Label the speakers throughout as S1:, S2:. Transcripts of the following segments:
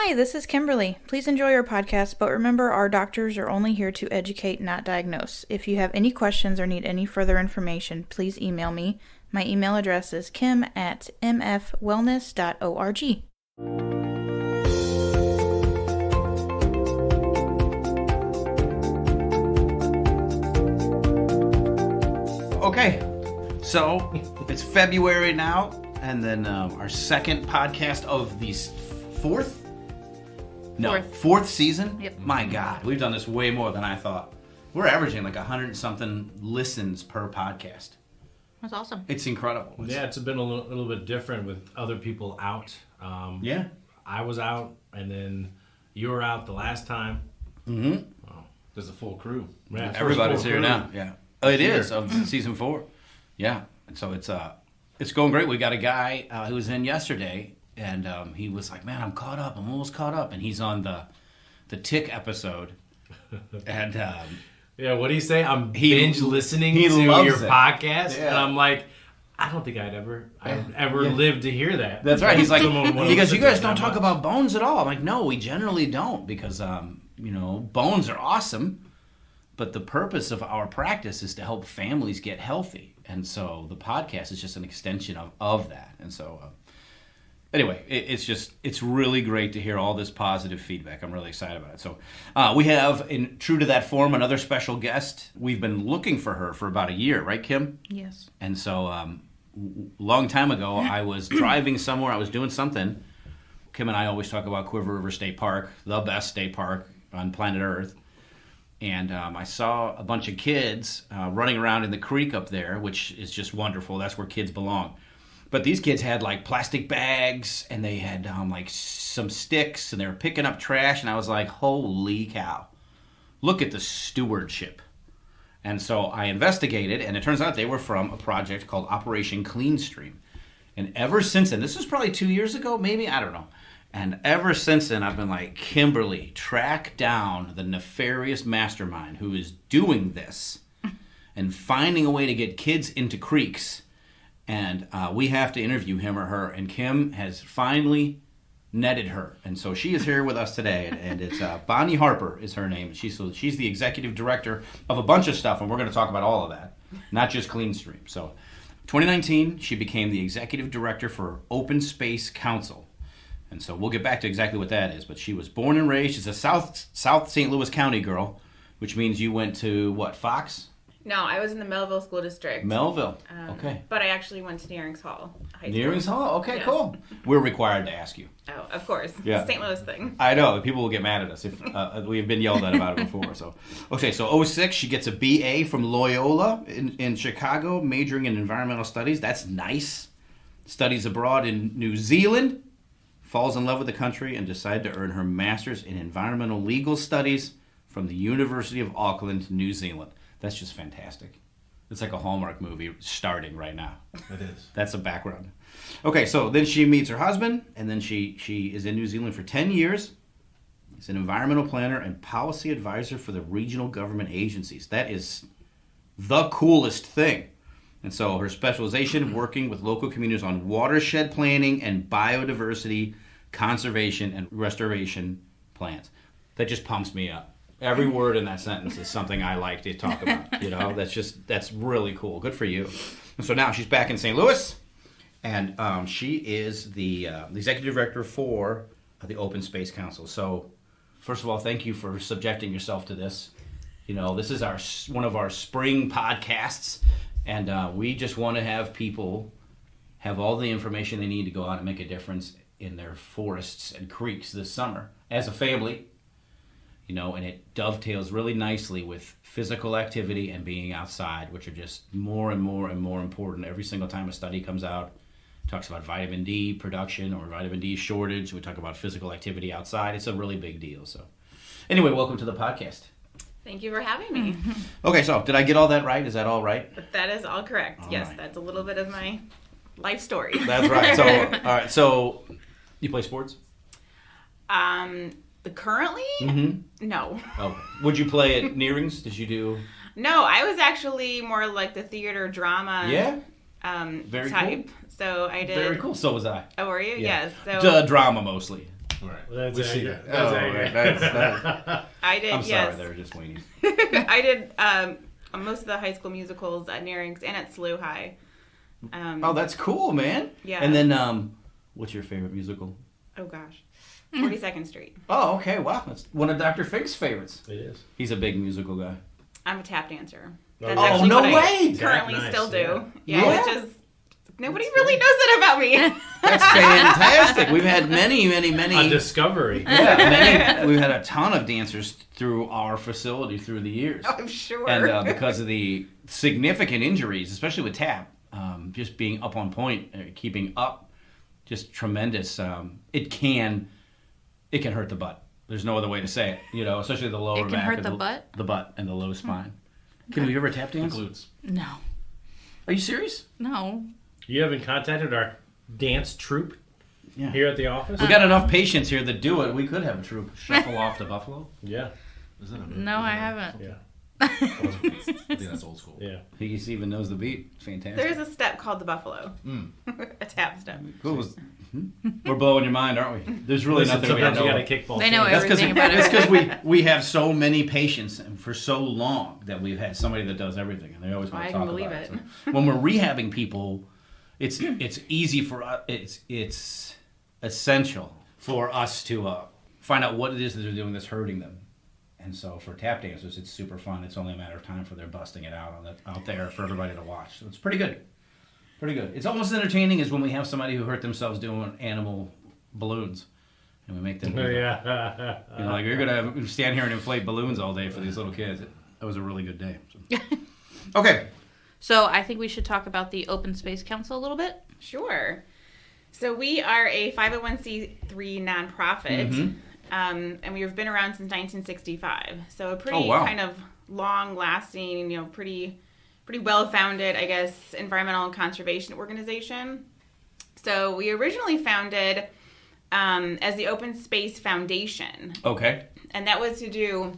S1: Hi, this is Kimberly. Please enjoy our podcast, but remember our doctors are only here to educate, not diagnose. If you have any questions or need any further information, please email me. My email address is kim@mfwellness.org.
S2: Okay, so it's February now, and then our second podcast of the fourth season.
S1: Yep.
S2: My God, we've done this way more than I thought. We're averaging like 100-something listens per podcast.
S1: That's awesome.
S2: It's incredible.
S3: It's been a little bit different with other people out.
S2: Yeah.
S3: I was out, and then you were out the last time.
S2: Mm-hmm.
S3: Oh, there's a full crew. Yeah,
S2: Everybody's here now. Yeah. Oh, it
S3: Here.
S2: is of season 4. Yeah. And so it's going great. We got a guy who was in yesterday, and he was like, "Man, I'm caught up. I'm almost caught up." And he's on the tick episode. And
S3: yeah, what do you say? I'm
S2: He-
S3: binge listening
S2: he
S3: to
S2: loves
S3: your
S2: it.
S3: podcast,
S2: Yeah.
S3: and I'm like, I don't think I'd ever lived to hear that.
S2: That's right. He's like,
S3: Someone wanted
S2: he goes,
S3: to
S2: "You guys
S3: sit down
S2: don't talk
S3: that
S2: about bones at all." I'm like, "No, we generally don't, because bones are awesome, but the purpose of our practice is to help families get healthy, and so the podcast is just an extension of that." And so, anyway, it's really great to hear all this positive feedback. I'm really excited about it. So, we have, in true to that form, another special guest. We've been looking for her for about a year, right, Kim?
S1: Yes.
S2: And so, long time ago, I was driving somewhere. I was doing something. Kim and I always talk about Quiver River State Park, the best state park on planet Earth. And I saw a bunch of kids running around in the creek up there, which is just wonderful. That's where kids belong. But these kids had like plastic bags, and they had like some sticks, and they were picking up trash. And I was like, holy cow, look at the stewardship. And so I investigated, and it turns out they were from a project called Operation Clean Stream. And ever since then, this was probably 2 years ago, maybe, I don't know. And ever since then, I've been like, Kimberly, track down the nefarious mastermind who is doing this and finding a way to get kids into creeks. And we have to interview him or her. And Kim has finally netted her. And so she is here with us today. And it's Bonnie Harper is her name. She's the executive director of a bunch of stuff. And we're going to talk about all of that, not just Clean Stream. So 2019, she became the executive director for Open Space Council. And so we'll get back to exactly what that is. But she was born and raised. She's a South St. Louis County girl, which means you went to, what, Fox?
S4: No, I was in the Melville School District.
S2: Melville. Okay.
S4: But I actually went to Nearings Hall High School.
S2: Nearings Hall? Okay,
S4: Yes.
S2: cool. We're required to ask you.
S4: Oh, of course.
S2: Yeah.
S4: St. Louis thing.
S2: I know. People will get mad at us if we've been yelled at about it before. So, okay, so 06, she gets a BA from Loyola in Chicago, majoring in environmental studies. That's nice. Studies abroad in New Zealand. Falls in love with the country and decided to earn her master's in environmental legal studies from the University of Auckland, New Zealand. That's just fantastic. It's like a Hallmark movie starting right now.
S3: It is.
S2: That's a background. Okay, so then she meets her husband, and then she is in New Zealand for 10 years. She's an environmental planner and policy advisor for the regional government agencies. That is the coolest thing. And so her specialization, working with local communities on watershed planning and biodiversity conservation and restoration plans. That just pumps me up. Every word in that sentence is something I like to talk about. That's really cool. Good for you. And so now she's back in St. Louis, and she is the executive director for the Open Space Council. So first of all, thank you for subjecting yourself to this. This is one of our spring podcasts. And we just want to have people have all the information they need to go out and make a difference in their forests and creeks this summer as a family, and it dovetails really nicely with physical activity and being outside, which are just more and more and more important. Every single time a study comes out, it talks about vitamin D production or vitamin D shortage. We talk about physical activity outside. It's a really big deal. So anyway, welcome to the podcast.
S4: Thank you for having me.
S2: Okay, so did I get all that right? Is that all right?
S4: That is all correct.
S2: All
S4: yes,
S2: right.
S4: That's a little bit of my life story.
S2: That's right. So, all right. So, you play sports?
S4: Currently?
S2: Mm-hmm.
S4: No.
S2: Oh, would you play at Nearings? Did you do?
S4: No, I was actually more like the theater drama
S2: Very
S4: type.
S2: cool.
S4: So I did.
S2: Very cool. So was I.
S4: Oh, were you?
S2: Yeah.
S4: Yes. So
S2: Drama mostly.
S5: Right.
S3: That's
S5: we
S3: it.
S5: see that.
S3: That's it.
S2: right. That's
S4: I did.
S2: I'm sorry,
S4: yes.
S2: they were just waiting.
S4: I did most of the high school musicals at Nearings and at SLU High.
S2: Oh, that's cool, man.
S4: Yeah.
S2: And then, what's your favorite musical?
S4: Oh gosh, 42nd Street.
S2: Oh, okay. Wow, that's one of Dr. Fink's favorites.
S3: It is.
S2: He's a big musical guy.
S4: I'm a tap dancer.
S3: Oh,
S4: That's
S3: oh,
S4: actually
S2: no
S4: what I
S2: way!
S4: currently
S3: Nice,
S4: still do.
S2: yeah.
S4: Yeah, which is nobody really knows that about me.
S2: That's fantastic. We've had many.
S3: A discovery.
S2: Yeah, we've had a ton of dancers through our facility through the years.
S4: I'm sure.
S2: And because of the significant injuries, especially with tap, just being up on point, keeping up, just tremendous. It can hurt the butt. There's no other way to say it, especially the lower back.
S1: It can hurt
S2: and
S1: the butt?
S2: The butt and the low spine. Have you ever tap danced?
S5: Glutes.
S1: No.
S2: Are you serious?
S1: No.
S3: You haven't contacted our dance troupe
S2: Yeah.
S3: here at the office?
S2: We got enough patients here that do it. We could have a troop.
S5: Shuffle off to Buffalo.
S3: Yeah.
S5: Is that a
S1: No, I haven't.
S3: Yeah.
S5: I think that's old school.
S3: Yeah.
S2: He even knows the beat. It's fantastic.
S4: There is a step called the Buffalo. A tap step.
S2: Cool. We're blowing your mind, aren't we? There's really
S3: Listen,
S2: nothing we
S3: sometimes
S2: know.
S3: you got to kickball.
S1: They know
S3: too.
S2: That's
S1: everything about
S2: that's
S1: it.
S2: because we have so many patients and for so long that we've had somebody that does everything, and they always want
S4: I
S2: to
S4: can
S2: talk
S4: believe
S2: about it.
S4: it.
S2: So when we're rehabbing people, it's easy for us. It's essential for us to find out what it is that they're doing that's hurting them. And so for tap dancers, it's super fun. It's only a matter of time for they're busting it out out there for everybody to watch. So it's pretty good. Pretty good. It's almost as entertaining as when we have somebody who hurt themselves doing animal balloons, and we make them.
S3: Yeah.
S2: Like you're gonna stand here and inflate balloons all day for these little kids. That was a really good day. So. Okay.
S1: So I think we should talk about the Open Space Council a little bit.
S4: Sure. So we are a 501c3 nonprofit, and we've been around since 1965. So a pretty kind of long-lasting, pretty well-founded, I guess, environmental and conservation organization. So we originally founded as the Open Space Foundation.
S2: Okay.
S4: And that was to do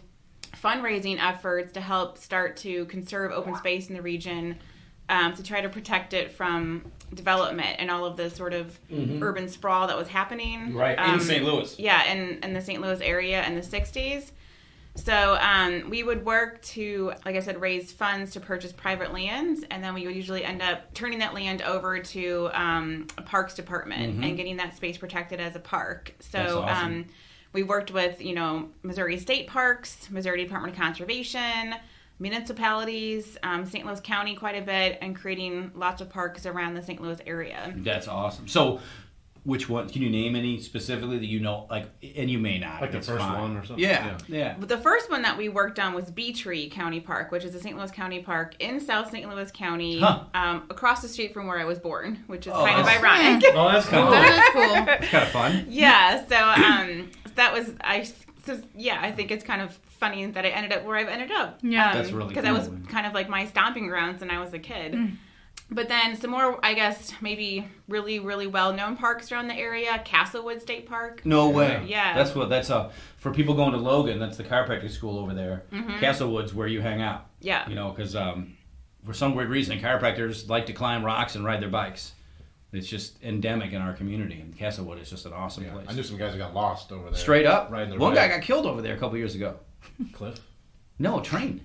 S4: fundraising efforts to help start to conserve open space in the region, to try to protect it from development and all of the sort of urban sprawl that was happening.
S2: Right, in St. Louis.
S4: Yeah, in the St. Louis area in the 60s. So we would work to, like I said, raise funds to purchase private lands, and then we would usually end up turning that land over to a parks department and getting that space protected as a park. So
S2: That's awesome.
S4: we worked with, Missouri State Parks, Missouri Department of Conservation, municipalities, St. Louis County quite a bit, and creating lots of parks around the St. Louis area.
S2: That's awesome. So, which one? Can you name any specifically that you know? Like, and you may not.
S5: Like the
S2: it's
S5: first
S2: fine.
S5: one or something?
S2: Yeah.
S4: But the first one that we worked on was Bee Tree County Park, which is a St. Louis County park in South St. Louis County, across the street from where I was born, which is kind of
S2: that's-
S4: ironic.
S3: Oh, that's cool.
S1: That is cool.
S2: It's kind of fun.
S4: Yeah, so that was I think it's kind of funny that I ended up where I've ended up.
S1: Yeah.
S2: That's really
S4: because
S2: cool.
S4: that was kind of like my stomping grounds when I was a kid. But then some more, I guess, maybe really, really well-known parks around the area. Castlewood State Park.
S2: No way.
S4: Yeah.
S2: That's for people going to Logan. That's the chiropractic school over there. Castlewood's where you hang out.
S4: Yeah.
S2: Because for some weird reason, chiropractors like to climb rocks and ride their bikes. It's just endemic in our community, and Castlewood is just an awesome place.
S5: I knew some guys who got lost over there.
S2: Straight up.
S5: Riding their
S2: One
S5: bike.
S2: guy got killed over there a couple years ago.
S5: Cliff?
S2: No, train.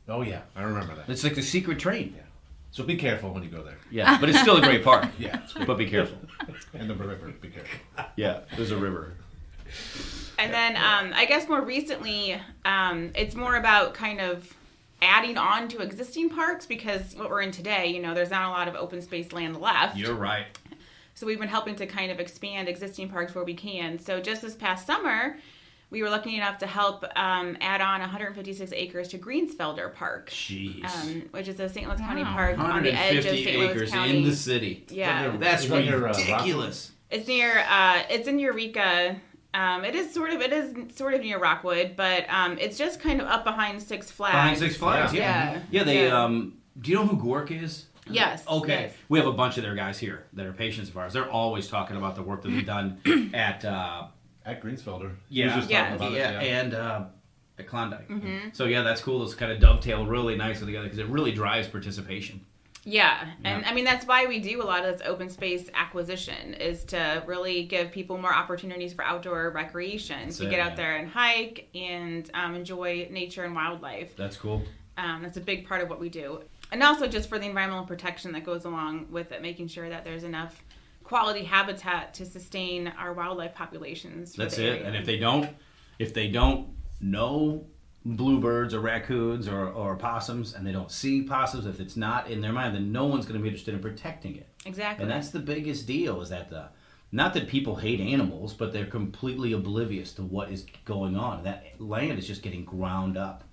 S5: Oh, yeah. I remember that.
S2: It's like the secret train.
S5: Yeah. So be careful when you go there.
S2: Yeah, but it's still a great park.
S5: Yeah, it's great.
S2: But be careful.
S5: And the river, be careful.
S2: Yeah, there's a river.
S4: And then I guess more recently, it's more about kind of adding on to existing parks, because what we're in today, there's not a lot of open space land left.
S2: You're right.
S4: So we've been helping to kind of expand existing parks where we can. So just this past summer, we were lucky enough to help add on 156 acres to Greensfelder Park.
S2: Jeez.
S4: Which is a St. Louis County park on the edge of
S2: 150
S4: St. Louis
S2: acres
S4: County.
S2: in the city.
S4: Yeah.
S2: That's
S5: Is that near,
S2: ridiculous.
S4: It's near, it's in Eureka. It is sort of near Rockwood, but it's just kind of up behind Six Flags.
S2: Behind Six Flags,
S4: Yeah.
S2: Yeah, they,
S4: Yeah.
S2: do you know who Gork is?
S4: Yes.
S2: Okay.
S4: Yes.
S2: We have a bunch of their guys here that are patients of ours. They're always talking about the work that they've done at,
S5: At Greensfelder.
S2: Yeah.
S5: He was just talking about it.
S2: and at Klondike.
S4: Mm-hmm.
S2: So, yeah, that's cool. Those kind of dovetail really nicely together because it really drives participation.
S4: Yeah, and I mean that's why we do a lot of this open space acquisition, is to really give people more opportunities for outdoor recreation, to get out there and hike and enjoy nature and wildlife.
S2: That's cool.
S4: That's a big part of what we do, and also just for the environmental protection that goes along with it, making sure that there's enough quality habitat to sustain our wildlife populations.
S2: That's it. And if they don't know bluebirds or raccoons or possums, and they don't see possums, if it's not in their mind, then no one's going to be interested in protecting it.
S4: Exactly.
S2: And that's the biggest deal, is that not that people hate animals, but they're completely oblivious to what is going on. That land is just getting ground up.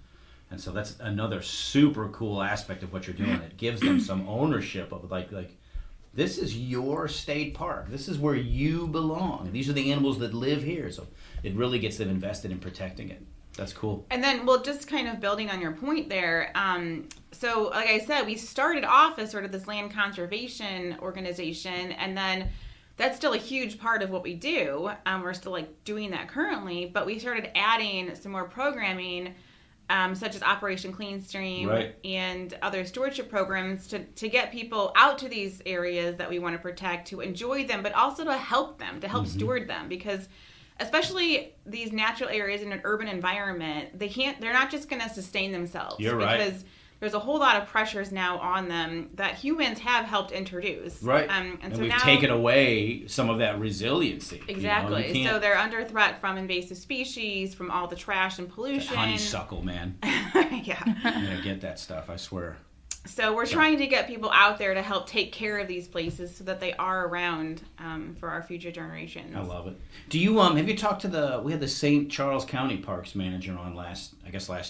S2: And so that's another super cool aspect of what you're doing. It gives them some ownership of like this is your state park. This is where you belong. These are the animals that live here. So it really gets them invested in protecting it. That's cool.
S4: And then, well, just kind of building on your point there. So, like I said, we started off as sort of this land conservation organization, and then that's still a huge part of what we do. We're still like doing that currently, but we started adding some more programming, such as Operation Clean Stream and other stewardship programs to get people out to these areas that we want to protect, to enjoy them, but also to help them, to help steward them, because especially these natural areas in an urban environment, they're not just going to sustain themselves.
S2: You're right.
S4: Because there's a whole lot of pressures now on them that humans have helped introduce.
S2: Right.
S4: And so
S2: we've
S4: now,
S2: taken away some of that resiliency.
S4: Exactly. So they're under threat from invasive species, from all the trash and pollution.
S2: That honeysuckle, man.
S4: Yeah.
S2: I'm going to get that stuff, I swear.
S4: So we're trying to get people out there to help take care of these places so that they are around for our future generations.
S2: I love it. Do you have you talked to we had the St. Charles County Parks manager on last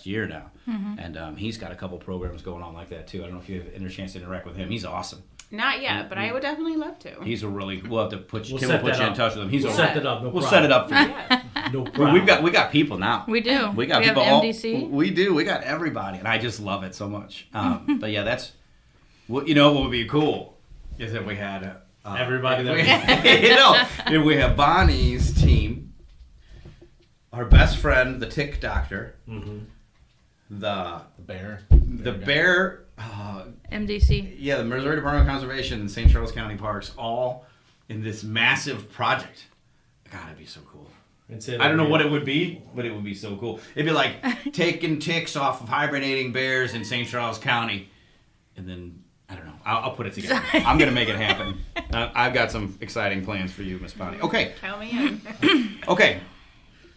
S2: year now, and he's got a couple programs going on like that too. I don't know if you have a chance to interact with him. He's awesome.
S4: Not yet, but I would definitely love to.
S2: He's a really. We'll have to put you.
S3: Tim
S2: We'll put you in touch with him.
S3: We'll set it up. No
S2: we'll
S3: problem.
S2: set it up for you.
S4: Yeah.
S3: No problem.
S2: We got people now.
S1: We do.
S2: We got
S1: we
S2: people.
S1: have MDC.
S2: We do. We got everybody, and I just love it so much. But yeah, that's what what would be cool is if we had
S3: everybody there.
S2: If we have Bonnie's team, our best friend, the tick doctor, the
S5: bear.
S1: MDC.
S2: Yeah, the Missouri Department of Conservation and St. Charles County Parks, all in this massive project. God, it'd be so cool. I don't know what it would be, but it would be so cool. It'd be like taking ticks off of hibernating bears in St. Charles County, and then, I don't know, I'll put it together. I'm going to make it happen. I've got some exciting plans for you, Miss Bonnie. Okay.
S4: Count me in.
S2: Okay.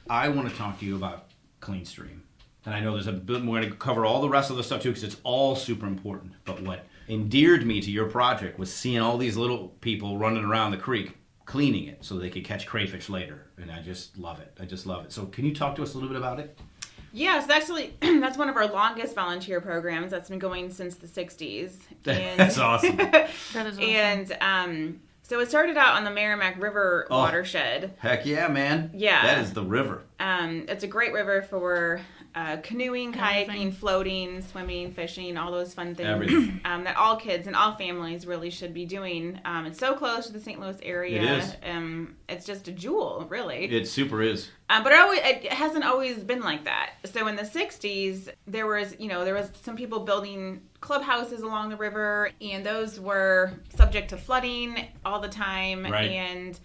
S2: I want to talk to you about Clean Stream. And I know there's a bit more to cover all the rest of the stuff too, because it's all super important. But what endeared me to your project was seeing all these little people running around the creek cleaning it so they could catch crayfish later. And I just love it. So can you talk to us a little bit about it?
S4: Yeah, so actually, that's one of our longest volunteer programs that's been going since the 60s. And,
S2: That's awesome.
S1: That is awesome.
S4: And so it started out on the Merrimack River watershed.
S2: Heck yeah, man.
S4: Yeah.
S2: That is the river.
S4: It's a great river for canoeing, kayaking, floating, swimming, fishing, all those fun things.
S2: Everything.
S4: That all kids and all families really should be doing. It's so close to the St. Louis area.
S2: It is.
S4: It's just a jewel, really.
S2: It super is.
S4: But it hasn't always been like that. So in the 60s, there was some people building clubhouses along the river, and those were subject to flooding all the time.
S2: Right.
S4: And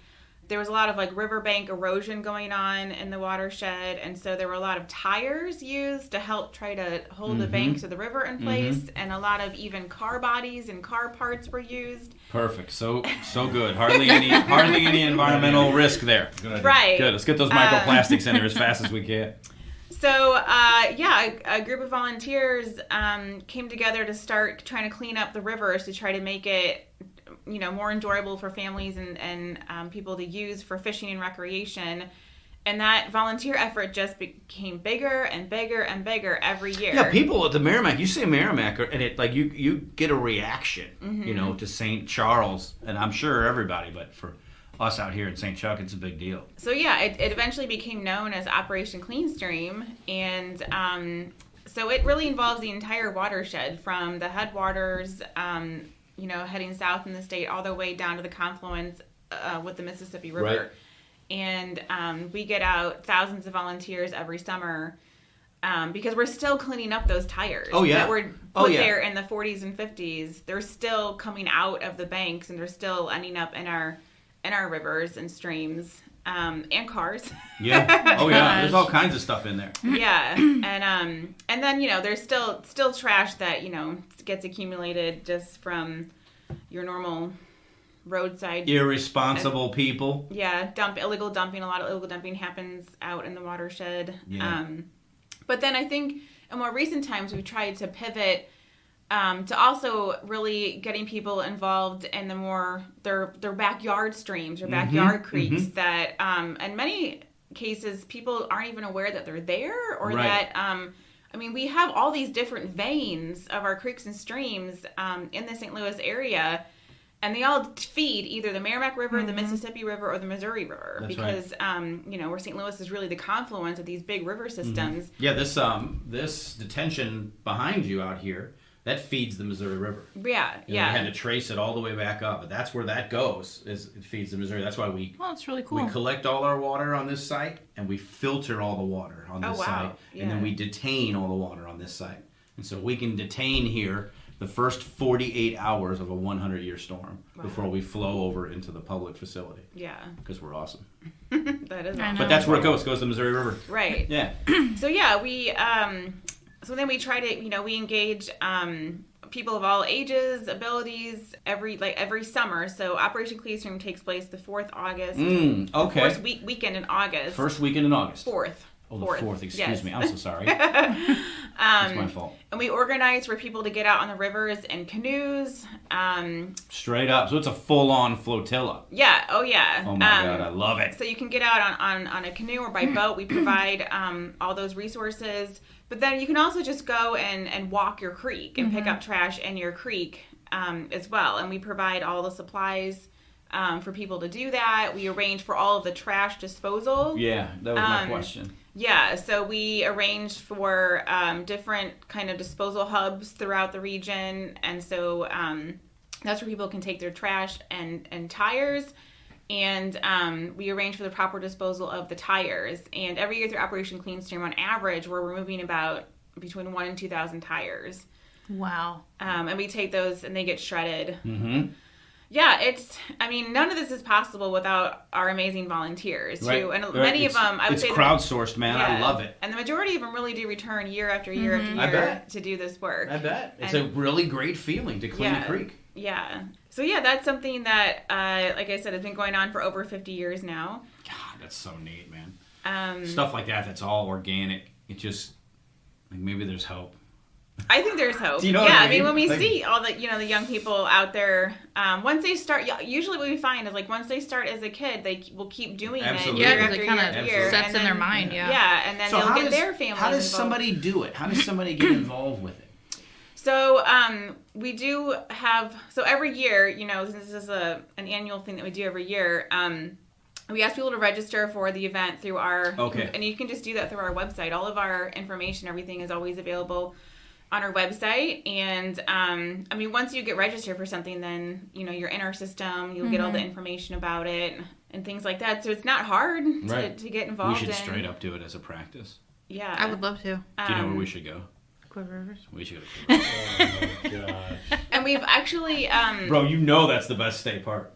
S4: there was a lot of like riverbank erosion going on in the watershed, and so there were a lot of tires used to help try to hold the banks of the river in place, and a lot of even car bodies and car parts were used.
S2: Perfect. So good. Hardly any environmental risk there.
S4: Right.
S2: Good. Let's get those microplastics in there as fast as we can.
S4: So, a group of volunteers came together to start trying to clean up the rivers to try to make it, more enjoyable for families and people to use for fishing and recreation. And that volunteer effort just became bigger and bigger and bigger every year.
S2: Yeah, people at the Merrimack, you say Merrimack, and it like you get a reaction, to St. Charles, and I'm sure everybody, but for us out here in St. Chuck, it's a big deal.
S4: So yeah, it eventually became known as Operation Clean Stream, and so it really involves the entire watershed from the headwaters, heading south in the state all the way down to the confluence with the Mississippi River.
S2: Right.
S4: And we get out thousands of volunteers every summer because we're still cleaning up those tires.
S2: Oh, yeah.
S4: That were put there in the 40s and 50s. They're still coming out of the banks, and they're still ending up in our rivers and streams, and cars.
S2: Yeah. Oh, yeah. There's all kinds of stuff in there.
S4: Yeah. And then, there's still trash that, gets accumulated just from your normal roadside.
S2: Irresponsible people.
S4: Yeah. Illegal dumping. A lot of illegal dumping happens out in the watershed.
S2: Yeah.
S4: But then I think in more recent times we've tried to pivot to also really getting people involved in the more their backyard streams or backyard creeks that in many cases people aren't even aware that they're there or that we have all these different veins of our creeks and streams in the St. Louis area. And they all feed either the Merrimack River, the Mississippi River, or the Missouri River.
S2: That's
S4: because, where St. Louis is really the confluence of these big river systems.
S2: Yeah, this detention behind you out here, that feeds the Missouri River.
S4: Yeah.
S2: We had to trace it all the way back up. But that's where that goes, it feeds the Missouri. That's why
S1: that's really cool.
S2: We collect all our water on this site, and we filter all the water on this site.
S4: Yeah.
S2: And then we detain all the water on this site. And so we can detain here the first 48 hours of a 100-year storm before we flow over into the public facility.
S4: Yeah.
S2: Because we're awesome.
S4: That is awesome.
S2: But that's where it goes. It goes to the Missouri River.
S4: Right.
S2: Yeah.
S4: So, so then we try to, we engage people of all ages, abilities, every summer. So Operation Clean Stream takes place the 4th August.
S2: Okay.
S4: First weekend in August.
S2: First weekend in August.
S4: 4th.
S2: Oh, the 4th. Excuse me. I'm so sorry.
S4: It's
S2: my fault.
S4: And we organize for people to get out on the rivers in canoes.
S2: Straight up. So it's a full-on flotilla.
S4: Yeah. Oh, yeah.
S2: Oh, my God. I love it.
S4: So you can get out on a canoe or by boat. We provide all those resources. But then you can also just go and walk your creek and pick up trash in your creek as well. And we provide all the supplies for people to do that. We arrange for all of the trash disposal.
S2: Yeah, that was my question.
S4: Yeah, so we arranged for different kind of disposal hubs throughout the region, and so that's where people can take their trash and tires, and we arrange for the proper disposal of the tires. And every year through Operation Clean Stream, on average, we're removing about between 1,000 and 2,000 tires.
S1: Wow.
S4: And we take those, and they get shredded.
S2: Mm-hmm.
S4: Yeah, none of this is possible without our amazing volunteers, too. And many of them, I would say...
S2: It's crowdsourced, man. Yeah. I love it.
S4: And the majority of them really do return year after year after year to do this work.
S2: I bet. It's a really great feeling to clean a creek.
S4: Yeah. So, yeah, that's something that, like I said, has been going on for over 50 years now.
S2: God, that's so neat, man. Stuff like that's all organic. It just... maybe there's hope.
S4: I think there's hope.
S2: Do you know what I mean?
S4: When we see all the the young people out there, once they start, usually what we find is once they start as a kid, they will keep doing it year after year after year.
S1: Sets in their mind.
S4: Yeah, and then they'll get their families.
S2: How does somebody do it? How does somebody get involved with it?
S4: So we do have every year, this is an annual thing that we do every year. We ask people to register for the event through our and you can just do that through our website. All of our information, everything is always available on our website. And once you get registered for something, then you're in our system. You'll get all the information about it and things like that. So it's not hard to get involved.
S2: We should straight up do it as a practice.
S4: Yeah,
S1: I would love to.
S2: Do you know where we should go?
S1: Quiver Rivers.
S2: We should go to Quiver
S5: Oh my gosh.
S4: And we've actually
S2: bro, that's the best state park.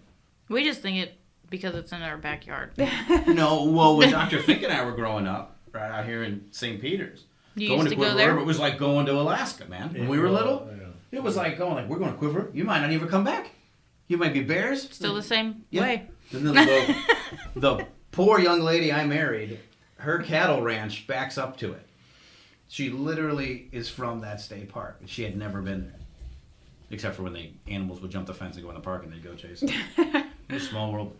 S1: We just think it because it's in our backyard.
S2: No, well, when Dr. Fink and I were growing up right out here in St. Peter's,
S1: you used to go there?
S2: River, it was like going to Alaska, man. When we were little, it was like going, we're going to Quiver. You might not even come back. You might be bears.
S1: Still the same way.
S2: The poor young lady I married, her cattle ranch backs up to it. She literally is from that state park. She had never been there. Except for when the animals would jump the fence and go in the park and they'd go chase them. It's a small world.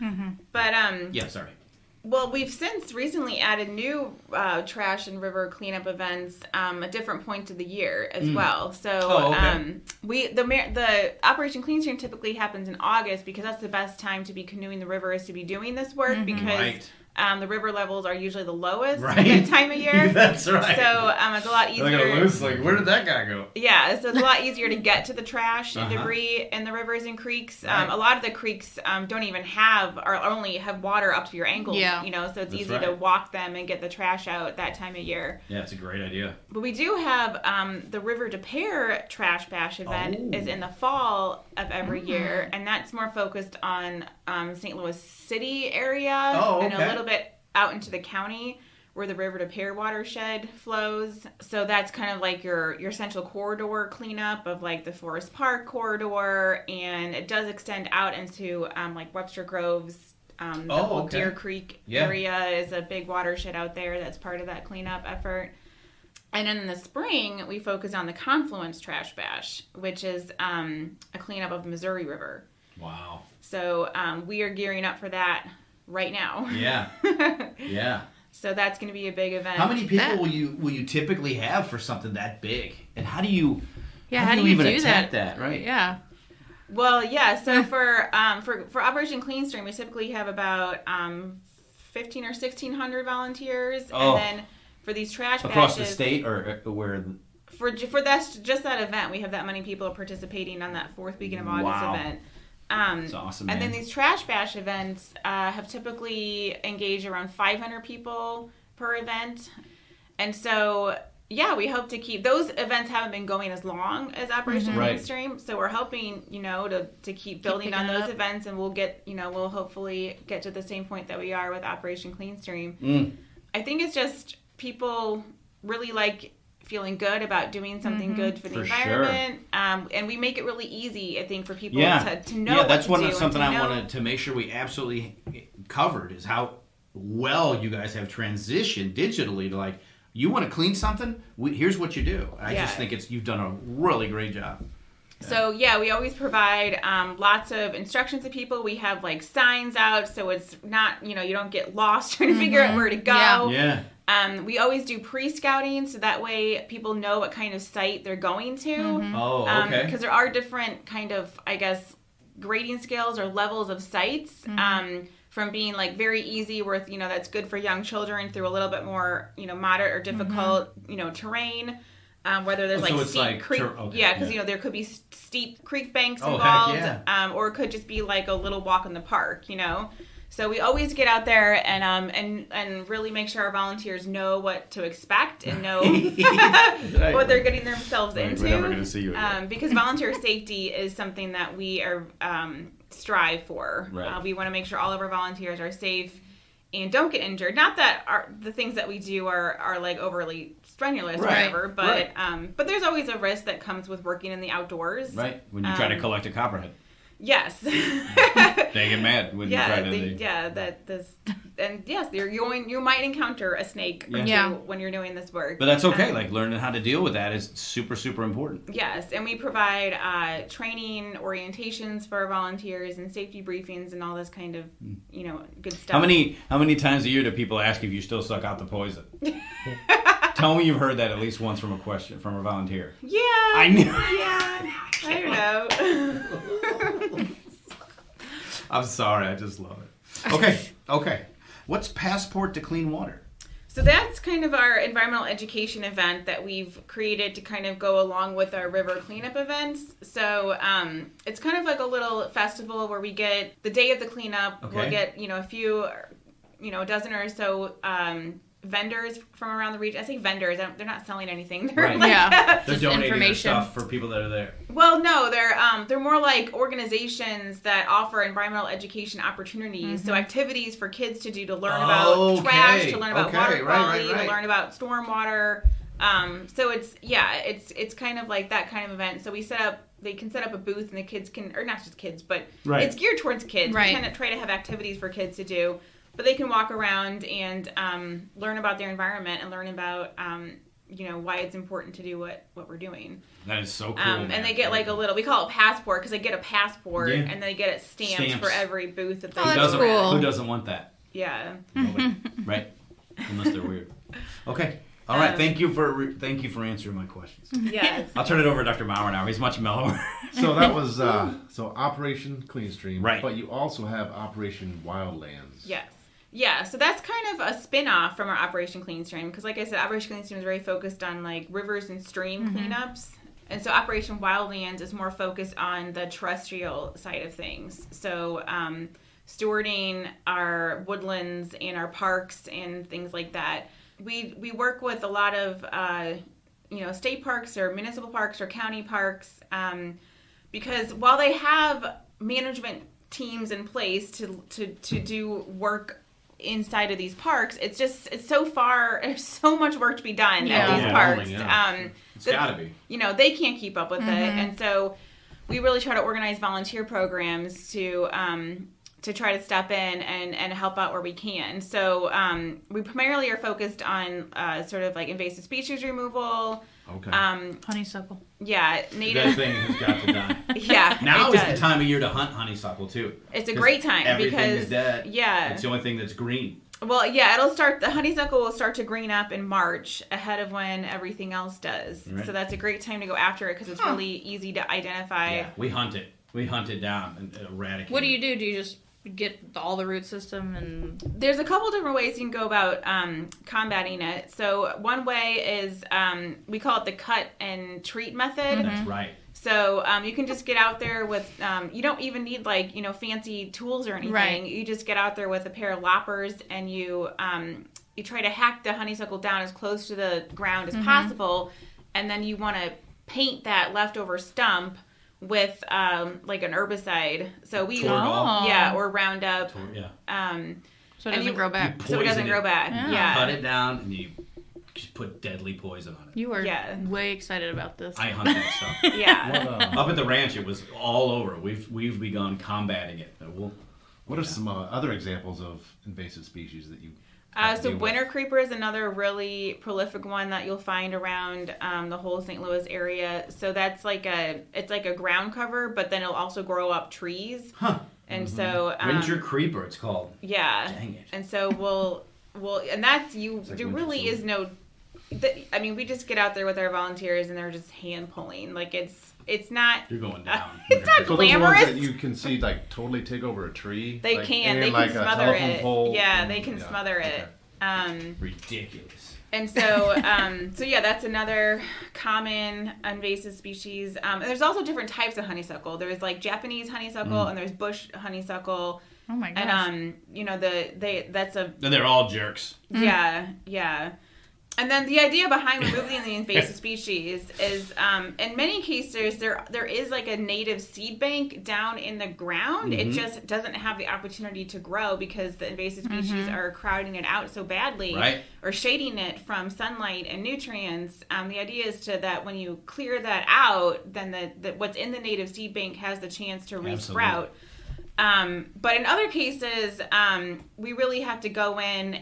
S1: Mm-hmm.
S4: But,
S2: yeah, sorry.
S4: Well, we've since recently added new trash and river cleanup events at different points of the year as well. So the Operation Clean Stream typically happens in August because that's the best time to be canoeing the rivers to be doing this work because the river levels are usually the lowest
S2: right.
S4: at that time of year.
S2: That's right.
S4: So it's a lot easier.
S2: They're gonna lose. Like, where did that guy go?
S4: Yeah, so it's a lot easier to get to the trash and debris in the rivers and creeks.
S2: Right.
S4: A lot of the creeks don't even have, or only have water up to your ankles.
S1: Yeah.
S4: So it's
S2: That's
S4: easy
S2: right.
S4: to walk them and get the trash out that time of year.
S2: Yeah, it's a great idea.
S4: But we do have the River to Pear Trash Bash event is in the fall of every year, and that's more focused on St. Louis City area and a little bit out into the county where the River to Pear watershed flows. So that's kind of like your central corridor cleanup of like the Forest Park corridor, and it does extend out into like Webster Groves. The whole Deer Creek area is a big watershed out there that's part of that cleanup effort. And then in the spring, we focus on the Confluence Trash Bash, which is a cleanup of the Missouri River.
S2: Wow.
S4: So we are gearing up for that right now.
S2: Yeah. Yeah.
S4: So that's going to be a big event.
S2: How many people will you typically have for something that big? And how do you
S1: even
S2: attack that? Right.
S1: Yeah.
S4: Well, yeah. So for Operation Clean Stream, we typically have about 1,500 or 1,600 volunteers, and then for these trash
S2: across
S4: bashes,
S2: the state or where?
S4: For just that event, we have that many people participating on that fourth weekend of August event.
S2: That's awesome.
S4: And
S2: man.
S4: then these trash bash events have typically engaged around 500 people per event, and so. Yeah, we hope to keep those events. Haven't been going as long as Operation Clean Stream, so we're hoping to keep building on those events, and we'll we'll hopefully get to the same point that we are with Operation Clean Stream. I think it's just people really like feeling good about doing something good for the environment, and we make it really easy. I think for people to know. Yeah,
S2: that's
S4: what to do
S2: something I
S4: know.
S2: wanted to make sure we absolutely covered is how well you guys have transitioned digitally to like. You want to clean something? Here's what you do. I just think you've done a really great job. Yeah.
S4: So we always provide lots of instructions to people. We have like signs out, so it's not you don't get lost trying to figure out where to go.
S2: Yeah.
S4: We always do pre-scouting, so that way people know what kind of site they're going to.
S2: Oh, okay.
S4: Because there are different kind of, I guess, grading scales or levels of sites. From being like very easy with, that's good for young children through a little bit more, moderate or difficult, terrain, whether there's like steep creek. Because, there could be steep creek banks involved, or it could just be like a little walk in the park, So we always get out there and really make sure our volunteers know what to expect and know what they're getting themselves into.
S2: We're never going to see you again.
S4: Because volunteer safety is something that we are strive for.
S2: Right.
S4: We want to make sure all of our volunteers are safe and don't get injured. Not that the things that we do are like overly strenuous or whatever, but there's always a risk that comes with working in the outdoors.
S2: Right. When you try to collect a copperhead.
S4: Yes.
S2: They get mad when you try to. You might encounter a snake or two when you're doing this work.
S3: But that's okay. Like learning how to deal with that is super, super important.
S4: Yes, and we provide training, orientations for our volunteers, and safety briefings, and all this kind of good stuff.
S2: How many times a year do people ask if you still suck out the poison? Tell me you've heard that at least once from a volunteer.
S4: Yeah.
S2: I knew.
S4: Yeah. I don't know.
S2: I'm sorry. I just love it. Okay. What's Passport to Clean Water?
S4: So that's kind of our environmental education event that we've created to kind of go along with our river cleanup events. So it's kind of like a little festival where we get the day of the cleanup. Okay. We'll get a few, a dozen or so vendors from around the region. I say vendors. They're not selling anything. They're
S2: they're donating their stuff for people that are there.
S4: Well, no, they're more like organizations that offer environmental education opportunities. So activities for kids to do to learn about trash, to learn about water quality, to learn about stormwater. So it's kind of like that kind of event. So they can set up a booth and the kids can, or not just kids, but it's geared towards kids. Right. We kind of try to have activities for kids to do. But they can walk around and learn about their environment and learn about, why it's important to do what we're doing.
S2: That is so cool.
S4: And they get like we call it passport, because they get a passport and they get it stamped for every booth that they go around.
S2: Who doesn't want that?
S4: Yeah.
S2: Nobody. Right. Unless they're weird. Okay. All right. Thank you for answering my questions.
S4: Yes.
S2: I'll turn it over to Dr. Maurer now. He's much mellower.
S5: So that was Operation Clean Stream.
S2: Right.
S5: But you also have Operation Wildlands.
S4: Yes. Yeah, so that's kind of a spin-off from our Operation Clean Stream, because like I said, Operation Clean Stream is very focused on like rivers and stream cleanups. And so Operation Wildlands is more focused on the terrestrial side of things. So stewarding our woodlands and our parks and things like that. We work with a lot of state parks or municipal parks or county parks, because while they have management teams in place to do work inside of these parks, it's so far, there's so much work to be done at these parks.
S2: It's got to be.
S4: They can't keep up with it, and so we really try to organize volunteer programs to try to step in and help out where we can. So we primarily are focused on sort of like invasive species removal.
S5: Okay.
S1: Honeysuckle.
S4: Yeah, native.
S2: That thing has got to die.
S4: Yeah,
S2: now is the time of year to hunt honeysuckle too.
S4: It's a great time
S2: everything
S4: because
S2: is dead.
S4: Yeah,
S2: it's the only thing that's green.
S4: Well, yeah, the honeysuckle will start to green up in March ahead of when everything else does. Right. So that's a great time to go after it because it's really easy to identify.
S2: Yeah, we hunt it. We hunt it down and eradicate it.
S1: What do you do? Do you just get all the root system? And
S4: there's a couple different ways you can go about combating it. So one way is we call it the cut and treat method.
S2: That's right.
S4: So you can just get out there with you don't even need fancy tools or anything.
S1: Right.
S4: You just get out there with a pair of loppers and you try to hack the honeysuckle down as close to the ground as possible, and then you want to paint that leftover stump with like an herbicide. So we or Roundup.
S1: So it doesn't grow back.
S4: So it doesn't grow back. Yeah.
S2: Cut it down and you just put deadly poison on it.
S1: You are way excited about this.
S2: I hunt that stuff.
S4: Yeah.
S2: Up at the ranch, it was all over. We've begun combating it.
S5: What are some other examples of invasive species that you?
S4: So winter creeper is another really prolific one that you'll find around the whole St. Louis area. So that's it's like a ground cover, but then it'll also grow up trees.
S2: Huh.
S4: And so
S2: winter creeper, it's called.
S4: Yeah.
S2: Dang it.
S4: And so we'll and that's there really is no. We just get out there with our volunteers and they're just hand pulling. Like it's not.
S2: You're going down.
S4: It's not glamorous.
S5: Those ones that you can see totally take over a tree.
S4: They can smother it. Yeah, they can smother it.
S2: Ridiculous.
S4: And so, that's another common invasive species. And there's also different types of honeysuckle. There's like Japanese honeysuckle and there's bush honeysuckle.
S1: Oh my gosh.
S4: And
S2: they're all jerks.
S4: Yeah. And then the idea behind removing the invasive species is, in many cases, there is like a native seed bank down in the ground. It just doesn't have the opportunity to grow because the invasive species are crowding it out so badly, or shading it from sunlight and nutrients. The idea is that when you clear that out, then what's in the native seed bank has the chance to re-sprout. But in other cases, we really have to go in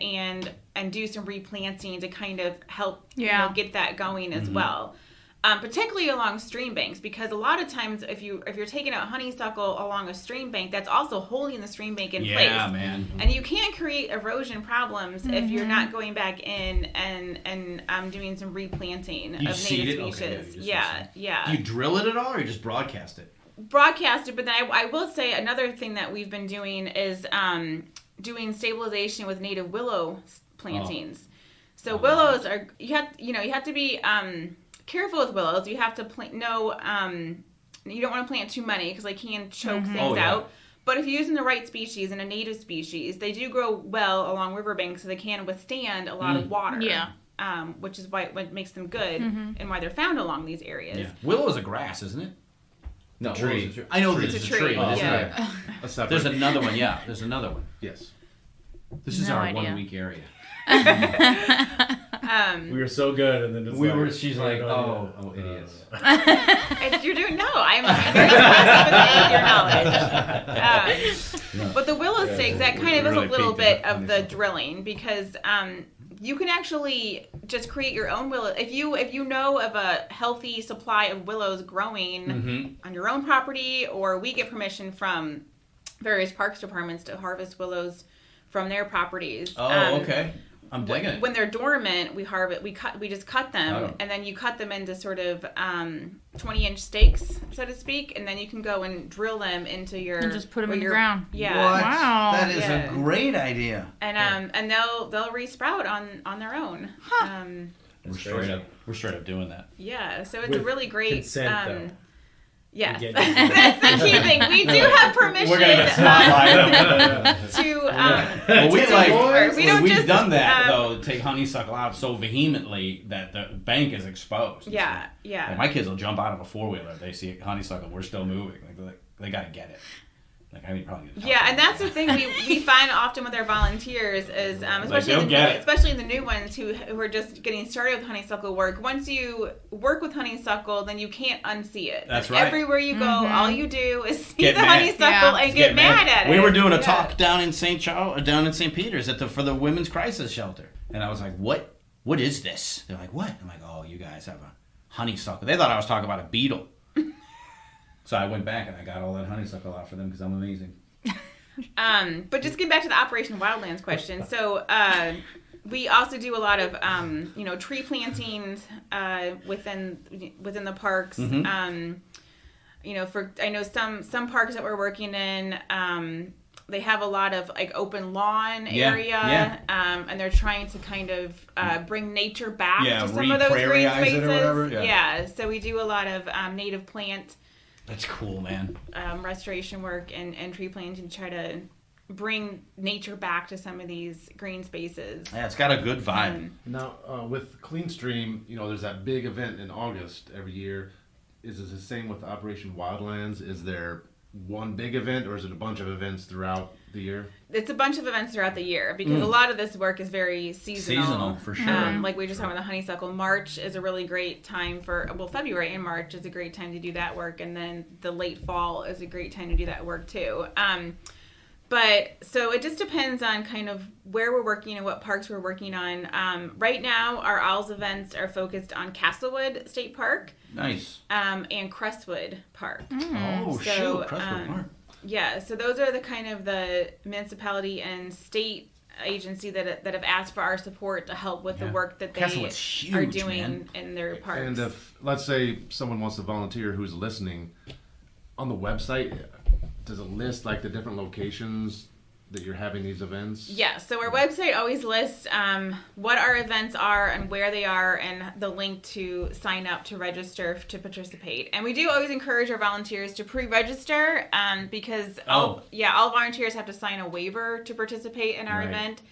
S4: and do some replanting to kind of help get that going as well. Particularly along stream banks, because a lot of times if you're taking out honeysuckle along a stream bank, that's also holding the stream bank in place.
S2: Yeah, man.
S4: And you can't create erosion problems if you're not going back in and doing some replanting of native species.
S2: Okay,
S4: yeah.
S2: Do you drill it at all or you just broadcast it?
S4: Broadcasted, but then I will say another thing that we've been doing is doing stabilization with native willow plantings. So willows are you have to be careful with willows. You have to you don't want to plant too many because they can choke things out. But if you're using the right species and a native species, they do grow well along riverbanks, so they can withstand a lot of water. Yeah. Which is what makes them good and why they're found along these areas.
S2: Yeah. Willow is a grass, isn't it?
S5: No,
S2: tree. I know it's a tree. There's another one. Yeah, there's another one.
S5: Yes.
S2: This is our 1 week area.
S3: We were so good, and then
S2: she's like, oh, idiots.
S4: You're doing I'm very impressed with your knowledge. But the willow stakes, that kind of is a little bit of the drilling because you can actually just create your own willow. If you know of a healthy supply of willows growing on your own property, or we get permission from various parks departments to harvest willows from their properties.
S2: Okay. I'm digging it.
S4: When they're dormant, we just cut them,
S2: Oh.
S4: and then you cut them into sort of 20-inch steaks, so to speak, and then you can go and drill them into your
S1: And just put them in the ground.
S4: Yeah.
S2: What?
S1: Wow.
S2: That is
S4: Yeah.
S2: a great idea.
S4: And they'll resprout on their own.
S1: Huh.
S2: We're straight up doing that.
S4: Yeah, so it's
S3: With
S4: a really great
S3: consent, though.
S4: Yes,
S3: You get-
S4: that's the key thing. We do have permission.
S2: We're gonna get spotlighted.
S4: to
S2: Well, we
S4: don't
S2: we've
S4: just,
S2: done that though. Take honeysuckle out so vehemently that the bank is exposed.
S4: Yeah,
S2: Like,
S4: yeah.
S2: my kids will jump out of a 4-wheeler if they see honeysuckle. We're still moving. Like they got to get it. Like I probably need to talk
S4: Yeah,
S2: to
S4: and
S2: them.
S4: that's the thing we find often with our volunteers is
S2: they'll
S4: especially the new ones who are just getting started with honeysuckle work. Once you work with honeysuckle, then you can't unsee it.
S2: That's
S4: Like,
S2: right.
S4: Everywhere you go, all you do is see
S2: Get
S4: the
S2: mad.
S4: honeysuckle and get mad at it.
S2: We were doing a
S4: Yeah.
S2: talk down in St. Peter's for the women's crisis shelter, and I was like, "What is this?" They're like, "What?" I'm like, "Oh, you guys have a honeysuckle." They thought I was talking about a beetle. So I went back and I got all that honeysuckle out for them because I'm amazing.
S4: But just getting back to the Operation Wildlands question. So we also do a lot of tree plantings within the parks.
S2: Mm-hmm.
S4: I know some parks that we're working in. They have a lot of like open lawn area,
S2: yeah.
S4: And they're trying to kind of bring nature back
S2: Yeah,
S4: to some of those green
S2: re-prairyize
S4: spaces.
S2: it or whatever, yeah.
S4: So we do a lot of native plant
S2: That's cool, man.
S4: restoration work and tree planting to try to bring nature back to some of these green spaces.
S2: Yeah, it's got a good vibe.
S5: Now, with Clean Stream, there's that big event in August every year. Is it the same with Operation Wildlands? Is there one big event, or is it a bunch of events throughout the year?
S4: It's a bunch of events throughout the year because a lot of this work is very seasonal.
S2: Seasonal, for sure.
S4: Like we just talked about the honeysuckle. March is a really great time February and March is a great time to do that work, and then the late fall is a great time to do that work too. But so it just depends on kind of where we're working and what parks we're working on. Right now, our Owls events are focused on Castlewood State Park.
S2: Nice.
S4: And Crestwood Park.
S2: Oh, shoot. Crestwood Park.
S4: Yeah, so those are the kind of the municipality and state agency that have asked for our support to help with the work that they
S2: Castlewood's huge,
S4: are doing
S2: man.
S4: in their parks.
S5: And if, let's say, someone wants to volunteer who's listening, on the website, does it list like the different locations that you're having these events?
S4: Yeah, so our website always lists what our events are and where they are and the link to sign up to register to participate. And we do always encourage our volunteers to pre-register because all volunteers have to sign a waiver to participate in our event.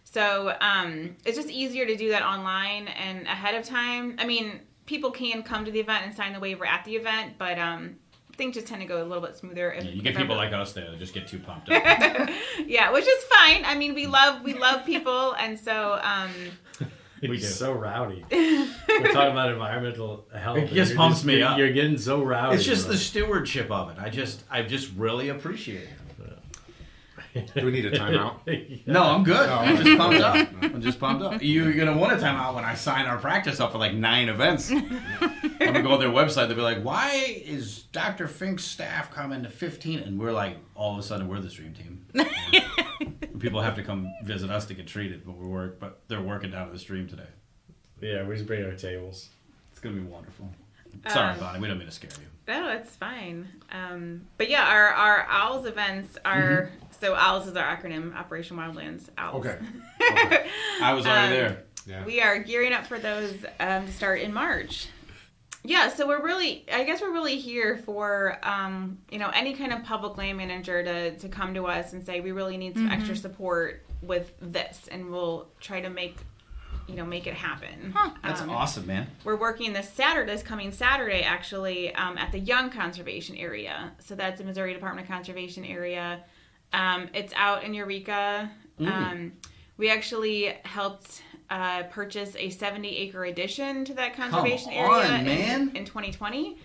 S4: So it's just easier to do that online and ahead of time. I mean, people can come to the event and sign the waiver at the event, but things just tend to go a little bit smoother.
S2: You get people like us there that just get too pumped up.
S4: Yeah, which is fine. I mean, we love people, and so
S3: It's so rowdy. We're talking about environmental health.
S2: It just pumps me up.
S3: You're getting so rowdy.
S2: It's just the stewardship of it. I just really appreciate it.
S5: Do we need a timeout?
S2: No, I'm good. I'm just pumped up. You're going to want a timeout when I sign our practice up for like 9 events. I'm going to go on their website. They'll be like, why is Dr. Fink's staff coming to 15? And we're like, all of a sudden, we're the stream team. People have to come visit us to get treated, but they're working down at the stream today.
S3: Yeah, we just bring our tables.
S2: It's going to be wonderful. Sorry, Bonnie. We don't mean to scare you.
S4: no, it's fine. But yeah, our Owls events are so Owls is our acronym, Operation Wildlands. Owls.
S5: Okay.
S2: I was already there.
S5: Yeah.
S4: We are gearing up for those to start in March. Yeah, so we're really here for, any kind of public land manager to come to us and say, we really need some extra support with this, and we'll try to make it happen.
S2: That's awesome, man.
S4: We're working this coming Saturday, actually, at the Young Conservation Area. So that's the Missouri Department of Conservation area. It's out in Eureka. We actually helped purchase a 70-acre addition to that conservation area in 2020.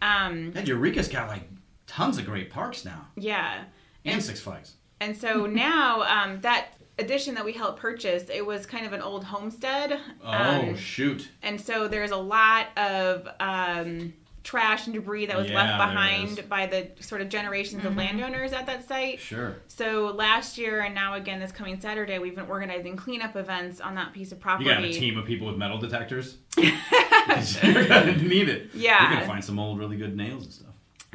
S2: And Eureka's got like tons of great parks now.
S4: Yeah.
S2: And Six Flags.
S4: And so now that addition that we helped purchase, it was kind of an old homestead.
S2: Oh, shoot.
S4: And so there's a lot of trash and debris that was left behind by the sort of generations of landowners at that site.
S2: Sure.
S4: So last year and now again this coming Saturday, we've been organizing cleanup events on that piece of property.
S2: You got a team of people with metal detectors? You're going to need it.
S4: Yeah.
S2: You're going to find some old really good nails and stuff.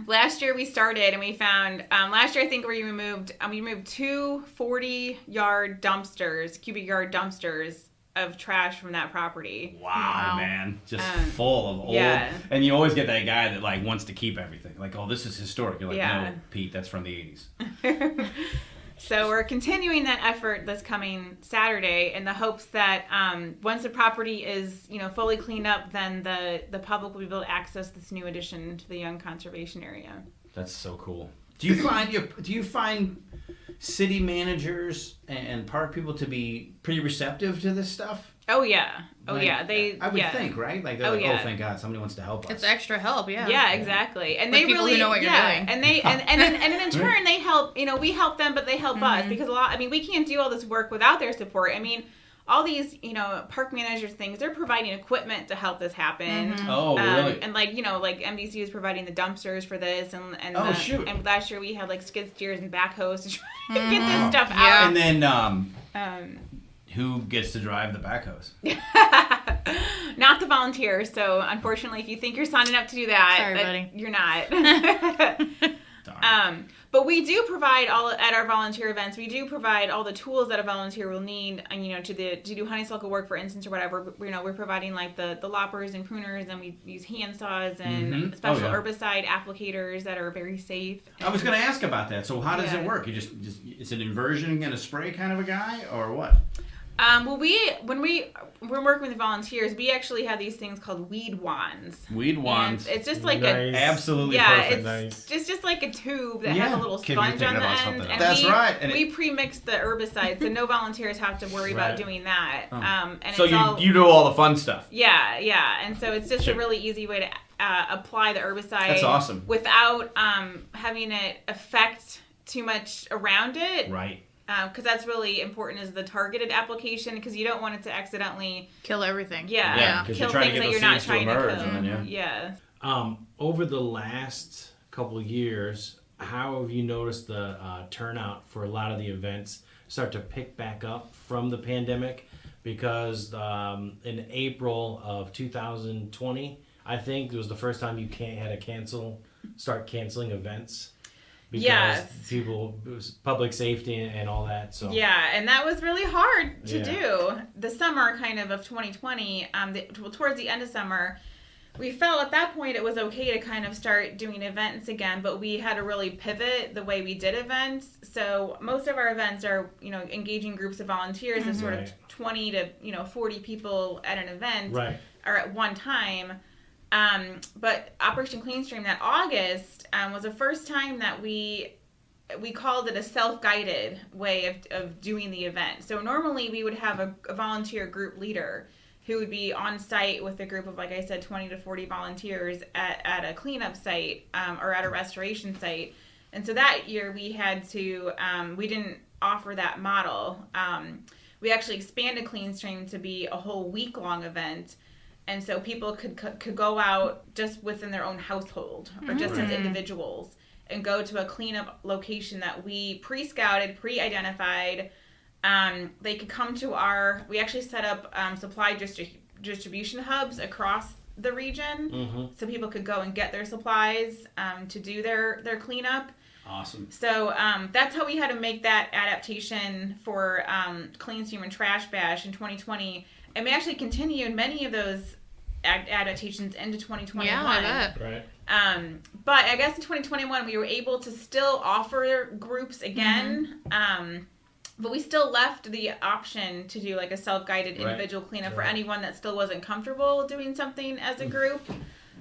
S4: Last year we started and we found, last year I think we removed 2 40-yard dumpsters, cubic yard dumpsters of trash from that property.
S2: Wow, man. Just full of old. Yeah. And you always get that guy that like wants to keep everything. Like, oh, this is historic. You're like, no, Pete, that's from the 80s.
S4: So we're continuing that effort this coming Saturday in the hopes that once the property is, fully cleaned up, then the public will be able to access this new addition to the Young Conservation Area.
S2: That's so cool. Do you find city managers and park people to be pretty receptive to this stuff?
S4: Oh yeah, I
S2: would think, right? Like they're oh thank God, somebody wants to help us.
S1: It's extra help, yeah.
S4: Yeah, exactly. And they
S1: people
S4: really
S1: who know what you're doing.
S4: And they and in turn they help. We help them, but they help us because we can't do all this work without their support. All these, park managers things, they're providing equipment to help this happen.
S2: Mm-hmm. Oh, really?
S4: And like MDC is providing the dumpsters for this, and
S2: shoot.
S4: And last year we had like skid steers and backhoes to try to get this stuff out.
S2: And then who gets to drive the backhoes?
S4: Not the volunteers. So unfortunately, if you think you're signing up to do that,
S1: sorry, buddy,
S4: you're not. But we do provide at our volunteer events. We do provide all the tools that a volunteer will need, and to do honeysuckle work, for instance, or whatever. We're providing like the loppers and pruners, and we use hand saws and special herbicide applicators that are very safe.
S2: I was going to ask about that. So how does it work? You just it's an inversion and a spray kind of a guy, or what?
S4: When we're working with volunteers, we actually have these things called weed wands.
S2: Weed wands.
S4: And it's just like
S2: absolutely perfect.
S4: It's just like a tube that has a little sponge on the end. And
S2: that's right. And
S4: we pre-mix the herbicide, so no volunteers have to worry about doing that. And
S2: so you do all the fun stuff.
S4: Yeah. And so it's just a really easy way to apply the herbicide.
S2: That's awesome.
S4: Without having it affect too much around it.
S2: Right.
S4: Because that's really important is the targeted application, because you don't want it to accidentally
S1: kill everything.
S4: Yeah. Kill things that you're not trying to kill. Yeah.
S3: Over the last couple of years, how have you noticed the turnout for a lot of the events start to pick back up from the pandemic? Because in April of 2020, I think it was the first time you had to start canceling events. Because people, it was public safety and all that. So
S4: and that was really hard to do. The summer kind of 2020, towards the end of summer, we felt at that point it was okay to kind of start doing events again, but we had to really pivot the way we did events. So most of our events are, engaging groups of volunteers and sort of 20 to 40 people at an event or at one time. But Operation Clean Stream that August was the first time that we called it a self-guided way of doing the event. So normally we would have a volunteer group leader who would be on site with a group of, like I said, 20 to 40 volunteers at a cleanup site or at a restoration site. And so that year we had to, we didn't offer that model. We actually expanded Clean Stream to be a whole week-long event. And so people could go out just within their own household or just as individuals and go to a cleanup location that we pre-scouted, pre-identified. They could come to we actually set up supply distribution hubs across the region so people could go and get their supplies to do their cleanup.
S2: Awesome.
S4: So that's how we had to make that adaptation for Clean Stream and Trash Bash in 2020. And we actually continued many of those adaptations into 2021.
S1: Yeah, I bet.
S3: Right.
S4: But I guess in 2021 we were able to still offer groups again, but we still left the option to do like a self-guided individual cleanup for anyone that still wasn't comfortable doing something as a group.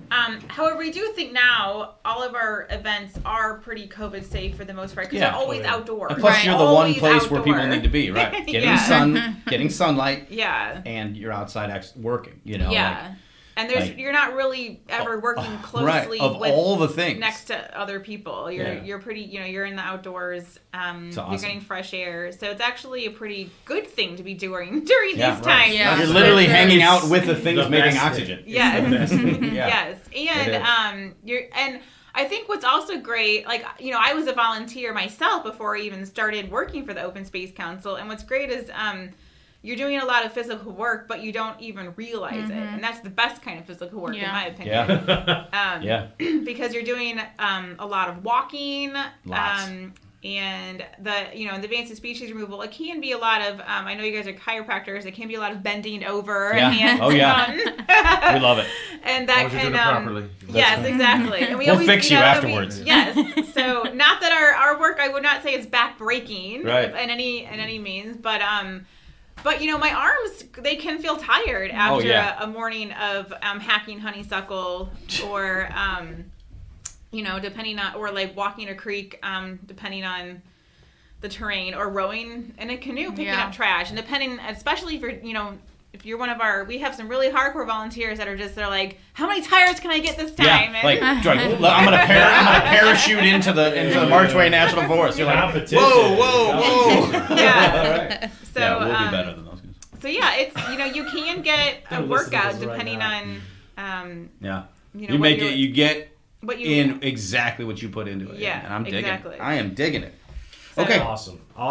S4: However, we do think now all of our events are pretty COVID safe for the most part because they're always outdoors.
S2: And plus, you're the one place where people need to be, right? Getting sun, getting sunlight, and you're outside working.
S4: And you're not really ever working closely
S2: of
S4: with
S2: all the things
S4: next to other people. You're pretty, you're in the outdoors.
S2: Awesome.
S4: You're getting fresh air, so it's actually a pretty good thing to be doing during these times.
S1: Yeah.
S2: You're literally hanging out with the things making oxygen.
S4: Yes,
S2: Yeah.
S4: yes, and I think what's also great, like, I was a volunteer myself before I even started working for the Open Space Council, and what's great is you're doing a lot of physical work, but you don't even realize it, and that's the best kind of physical work, in my opinion. Because you're doing a lot of walking, and the invasive species removal. It can be a lot of. I know you guys are chiropractors. It can be a lot of bending over. And
S2: we love it.
S4: And that can
S5: properly.
S4: Yes, exactly. And
S2: we'll fix you afterwards.
S4: Yes. So not that our work, I would not say is backbreaking in any means, but my arms, they can feel tired after a morning of hacking honeysuckle or depending on, or like walking a creek, depending on the terrain, or rowing in a canoe, picking up trash, and depending, especially if you're one of we have some really hardcore volunteers that are they're like, how many tires can I get this time?
S2: Yeah, like, I'm gonna parachute into the Marchway National Forest. You're like, whoa.
S4: Yeah. So
S2: we'll be better than those guys.
S4: So it's you can get a workout depending on
S2: you get in exactly what you put into it.
S4: Yeah,
S2: and I'm digging
S4: exactly.
S2: it. I am digging it.
S4: So,
S2: okay.
S3: Awesome.
S1: So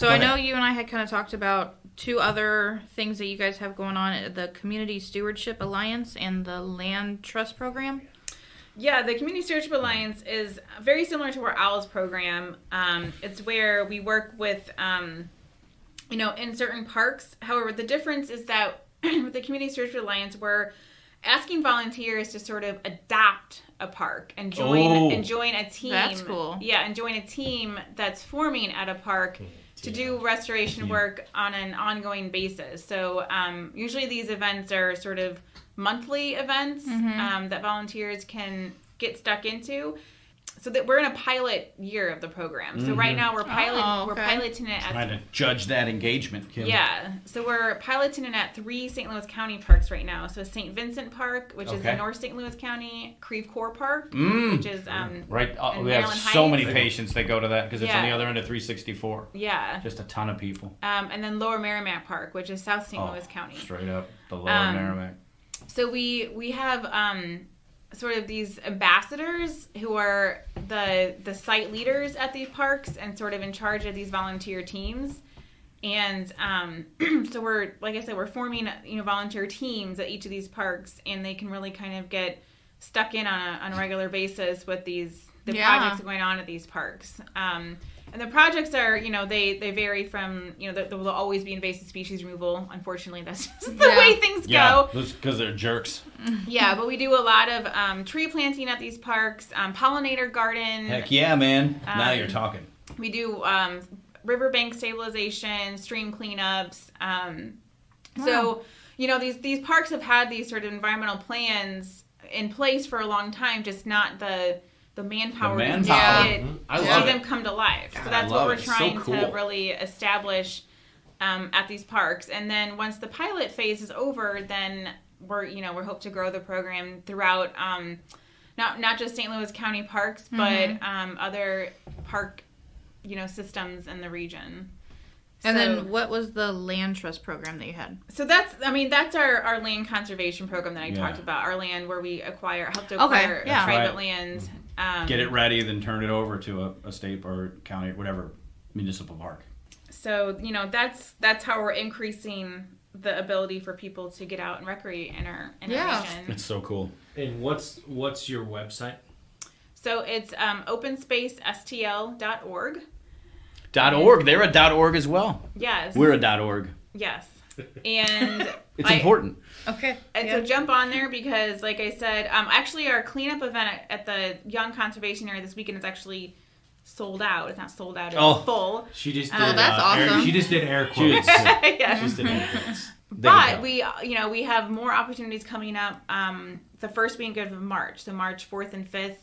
S1: I know you and I had kind of talked about two other things that you guys have going on, the Community Stewardship Alliance and the Land Trust Program.
S4: Yeah, the Community Stewardship Alliance is very similar to our OWLS program. It's where we work with, in certain parks. However, the difference is that with the Community Stewardship Alliance, we're asking volunteers to sort of adopt a park and join a team.
S1: That's cool.
S4: Yeah, and join a team that's forming at a park to do restoration work on an ongoing basis. So usually these events are sort of monthly events that volunteers can get stuck into. So that we're in a pilot year of the program. So right now we're piloting it at
S2: trying to judge that engagement, Kim.
S4: Yeah. So we're piloting it at 3 St. Louis County parks right now. So St. Vincent Park, which is in North St. Louis County, Creve Coeur Park, which is
S2: we have so many patients that go to that because it's on the other end of 364.
S4: Yeah.
S2: Just a ton of people.
S4: And then Lower Merrimack Park, which is South St. Louis County.
S2: Straight up the Lower Merrimack.
S4: So we have sort of these ambassadors who are the site leaders at these parks and sort of in charge of these volunteer teams. And so we're, like I said, we're forming volunteer teams at each of these parks, and they can really kind of get stuck in on a regular basis with the projects going on at these parks. And the projects are, they vary from, there will always be invasive species removal. Unfortunately, that's just the way things go.
S2: Yeah, because they're jerks.
S4: Yeah, but we do a lot of tree planting at these parks, pollinator garden.
S2: Heck yeah, man. Now you're talking.
S4: We do riverbank stabilization, stream cleanups. So, these parks have had these sort of environmental plans in place for a long time, just not the manpower to see them come to life.
S2: God,
S4: so that's what we're trying
S2: so cool.
S4: to really establish at these parks. And then once the pilot phase is over, then we're hope to grow the program throughout not just St. Louis County parks, but other park systems in the region.
S1: And then what was the land trust program that you had?
S4: So that's our land conservation program that I talked about. Our land where we help to acquire private land.
S2: Get it ready, then turn it over to a state or county, whatever, municipal park.
S4: So, that's how we're increasing the ability for people to get out and recreate in our region.
S2: It's so cool.
S3: And what's your website?
S4: So it's openspacestl.org.
S2: .org. They're a .org as well.
S4: Yes.
S2: We're a .org.
S4: Yes. And
S2: it's important.
S1: Okay.
S4: And so jump on there because, like I said, actually our cleanup event at the Young Conservation Area this weekend is actually sold out. It's not sold out. It's full.
S3: She just did.
S1: That's awesome.
S3: She just did air quotes.
S4: Yeah.
S3: She just did air quotes.
S4: But we have more opportunities coming up. The first week of March, so March 4th and 5th.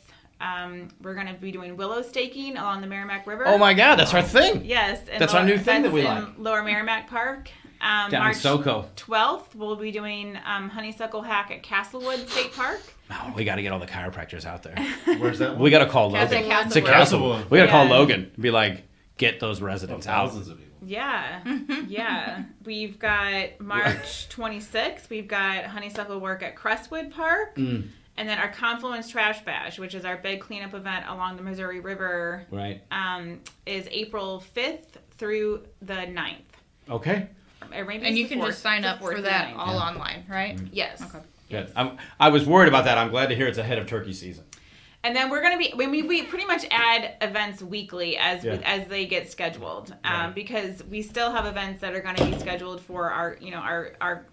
S4: We're going to be doing willow staking along the Merrimack River.
S2: Oh my God, that's our thing.
S4: Yes.
S2: That's our new thing that we like.
S4: Lower Merrimack Park.
S2: Down in
S4: March
S2: SoCo.
S4: 12th, we'll be doing honeysuckle hack at Castlewood State Park.
S2: Oh, we got to get all the chiropractors out there.
S5: Where's that one?
S2: We got to call Logan.
S4: Castlewood.
S2: It's a Castlewood. We got to call
S4: Yeah.
S2: Logan and be like, get those residents out.
S5: Thousands of people.
S4: Yeah, yeah. We've got March 26th. We've got honeysuckle work at Crestwood Park. And then our Confluence Trash Bash, which is our big cleanup event along the Missouri River,
S2: Right.
S4: is April 5th through the 9th.
S2: Okay.
S4: Or maybe
S1: And
S4: it's
S1: you
S4: the
S1: can
S4: 4th,
S1: just sign
S4: the
S1: up
S4: 4th
S1: for
S4: through the
S1: that
S4: 9th.
S1: all online, right?
S4: Yes.
S1: Okay.
S2: Good. I was worried about that. I'm glad to hear it's ahead of turkey season.
S4: And then we're gonna be we pretty much add events weekly as they get scheduled, because we still have events that are going to be scheduled for our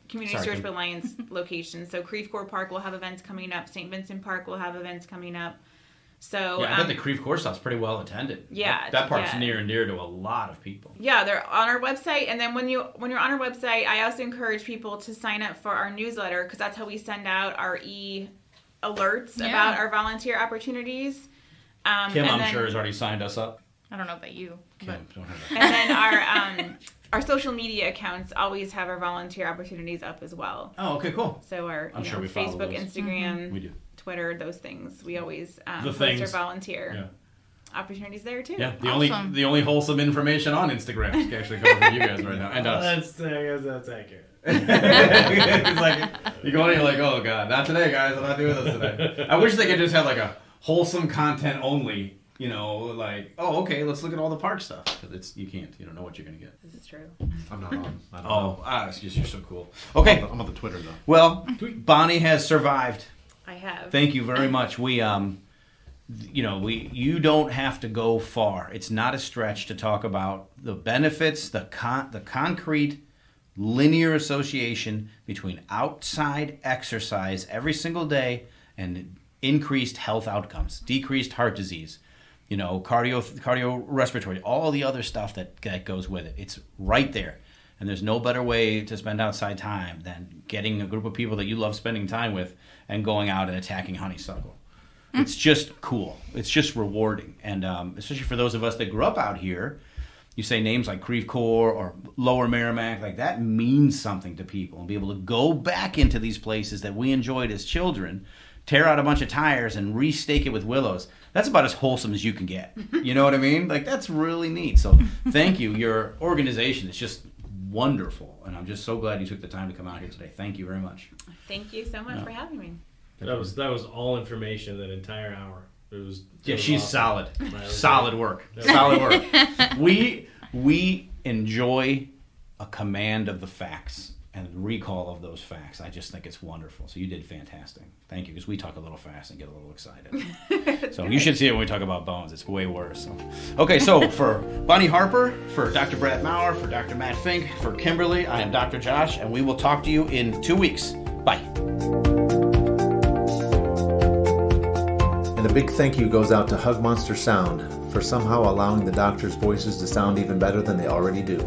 S4: Community Stewardship Alliance locations. So Creve Coeur Park will have events coming up. St. Vincent Park will have events coming up. So
S2: Yeah, I bet the Creve Coeur stuff's pretty well attended.
S4: Yeah,
S2: that park's
S4: yeah.
S2: near and dear to a lot of people.
S4: Yeah, they're on our website, and then when you're on our website, I also encourage people to sign up for our newsletter, because that's how we send out our alerts about our volunteer opportunities.
S2: Kim, I'm sure, has already signed us up.
S1: I don't know about you.
S2: Kim, don't have that.
S4: And then our social media accounts always have our volunteer opportunities up as well.
S2: Oh, okay, cool.
S4: So our
S2: I'm sure we follow
S4: Facebook,
S2: those.
S4: Instagram,
S2: We do.
S4: Twitter, those things. We always
S2: The
S4: post
S2: things.
S4: our volunteer opportunities there too.
S2: Yeah,
S1: Awesome.
S2: the only wholesome information on Instagram is actually coming from you guys right now, and us.
S3: I guess that's accurate.
S2: It's like you go in and you're like, oh god, not today, guys. I'm not doing this today. I wish they could just have like a wholesome content only. Like, oh, okay, let's look at all the park stuff. Because you can't. You don't know what you're gonna get.
S4: This is true.
S5: I'm not on. I don't know.
S2: Oh, it's just you're so cool. Okay,
S5: I'm on the Twitter though.
S2: well, Bonnie has survived.
S4: I have.
S2: Thank you very much. We you don't have to go far. It's not a stretch to talk about the benefits, the concrete linear association between outside exercise every single day and increased health outcomes, decreased heart disease, cardiorespiratory, all the other stuff that goes with it. It's right there. And there's no better way to spend outside time than getting a group of people that you love spending time with and going out and attacking honeysuckle. It's just cool. It's just rewarding. And especially for those of us that grew up out here, you say names like Creve Coeur or Lower Merrimack, like that means something to people. And be able to go back into these places that we enjoyed as children, tear out a bunch of tires and restake it with willows. That's about as wholesome as you can get. You know what I mean? Like, that's really neat. So thank you. Your organization is just wonderful. And I'm just so glad you took the time to come out here today. Thank you very much.
S4: Thank you so much for having me.
S3: That was all information that entire hour.
S2: She's
S3: awesome.
S2: Solid work. Solid work. We enjoy a command of the facts and recall of those facts. I just think it's wonderful. So you did fantastic. Thank you, because we talk a little fast and get a little excited. So you should see it when we talk about bones. It's way worse. So. Okay, so for Bonnie Harper, for Dr. Brad Maurer, for Dr. Matt Fink, for Kimberly, I am Dr. Josh, and we will talk to you in 2 weeks. Bye.
S6: And a big thank you goes out to Hug Monster Sound for somehow allowing the doctors' voices to sound even better than they already do.